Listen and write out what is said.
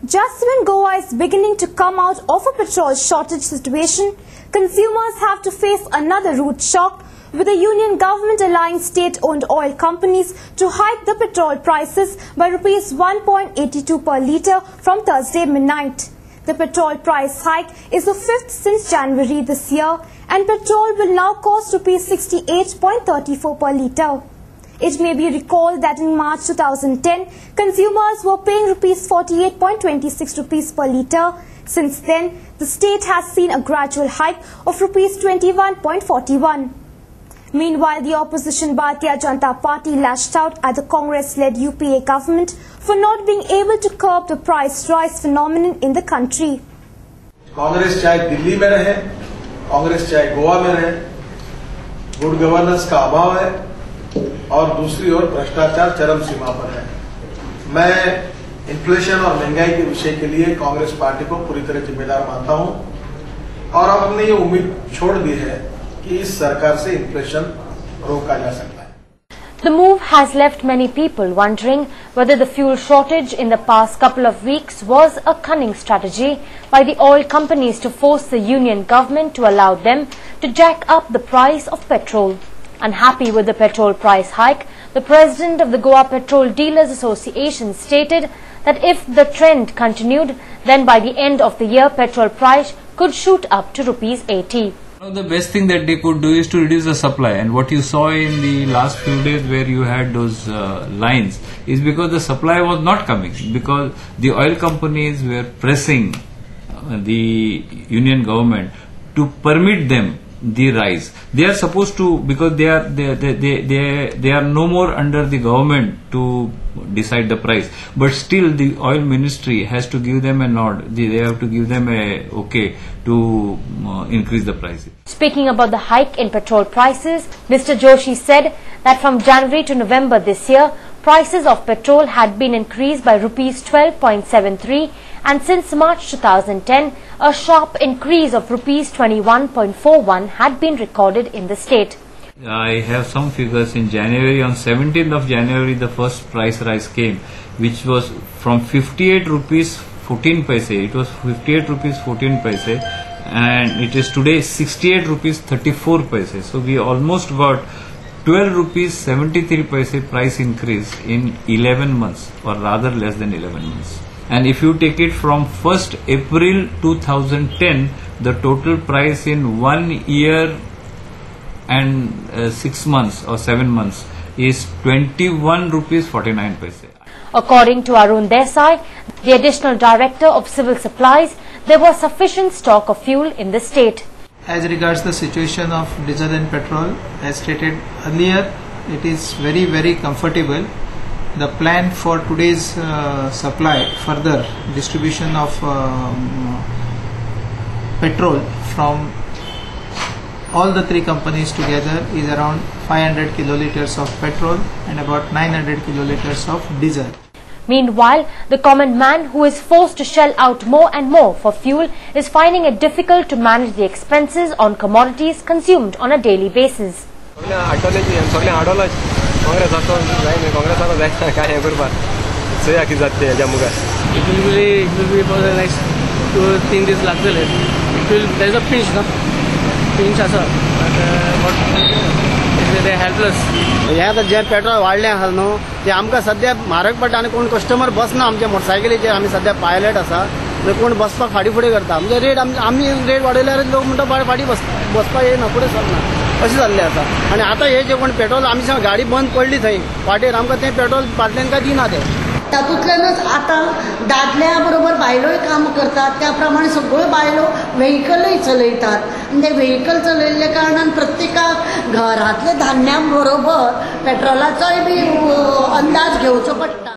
Just when Goa is beginning to come out of a petrol shortage situation, consumers have to face another rude shock, with the union government allowing state-owned oil companies to hike the petrol prices by Rs 1.82 per litre from Thursday midnight. The petrol price hike is the fifth since January this year, and petrol will now cost Rs 68.34 per litre. It may be recalled that in March 2010, consumers were paying Rs 48.26 per litre. Since then, the state has seen a gradual hike of Rs 21.41. Meanwhile, the opposition Bharatiya Janata Party lashed out at the Congress-led UPA government for not being able to curb the price rise phenomenon in the country. Congress चाहे दिल्ली में रहे, कांग्रेस चाहे गोवा में रहे, good governance का अभाव है और दूसरी ओर भ्रष्टाचार चरम सीमा पर है। मैं इन्फ्लेशन और महंगाई के विषय के लिए कांग्रेस पार्टी को पूरी तरह जिम्मेदार मानता हूं और हमने ये उम्मीद छोड़ दी है कि इस सरकार से इन्फ्लेशन रोका जा सकता है। The move has left many people wondering whether the fuel shortage in the past couple of weeks was a cunning strategy by the oil companies to force the union government to allow them to jack up the price of petrol. Unhappy with the petrol price hike, the president of the Goa Petrol Dealers Association stated that if the trend continued, then by the end of the year, petrol price could shoot up to Rs 80. The best thing that they could do is to reduce the supply, and what you saw in the last few days where you had those lines is because the supply was not coming, because the oil companies were pressing the union government to permit them the rise. They are supposed to, because they are no more under the government to decide the price, but still the oil ministry has to give them a nod. They have to give them a okay to increase the prices. Speaking about the hike in petrol prices, Mr. Joshi said that from January to November this year, prices of petrol had been increased by Rs 12.73, and since March 2010, a sharp increase of Rs 21.41 had been recorded in the state. I have some figures in January. On 17th of January, the first price rise came, which was from 58 rupees 14 paise. It was 58 rupees 14 paise, and it is today 68 rupees 34 paise. So we almost got 12 rupees 73 paise price increase in 11 months, or rather less than 11 months. And if you take it from 1st April 2010, the total price in 1 year and 6 months or 7 months is 21 rupees 49 paise. According to Arun Desai, the additional director of civil supplies, there was sufficient stock of fuel in the state. As regards the situation of diesel and petrol, as stated earlier, it is very comfortable. The plan for today's supply, further distribution of petrol from all the three companies together is around 500 kiloliters of petrol and about 900 kiloliters of diesel. Meanwhile, the common man who is forced to shell out more and more for fuel is finding it difficult to manage the expenses on commodities consumed on a daily basis. It will be for the next 2-3 days like that. There's a pinch, no? Pinch also, but they helpless. ह्या तर जे petrol वाढले आहात न्हू ते आमकां सध्या म्हारग पडटा आनी कोण कस्टमर बसना आमच्या मोटरसायकलीचे आमी सध्या पायलट आसा कोण बसपाक फाटी फुडें करता म्हणजे रेट आमी रेट वाडयल्यार लोक म्हणटा फाटी बसपाक येना फुडें सरना अशें जाल्लें आसा आनी आतां हे जे कोण पेट्रोल आमी गाडी बंद पडली थंय फाटीर आमकां तें पेट्रोल फाटल्यान काय दिना ते तातूंतल्यानच आतां दादल्या बरोबर बायलोय काम करतात त्या प्रमाणे सगळ्यो बायलो व्हेइकलय चलयतात आनी ते व्हेइकल चलयल्ल्या कारणान प्रत्येकाक घरांतल्या धान्यां बरोबर पेट्रोलाचोय बी अंदाज घेवचो पडटा.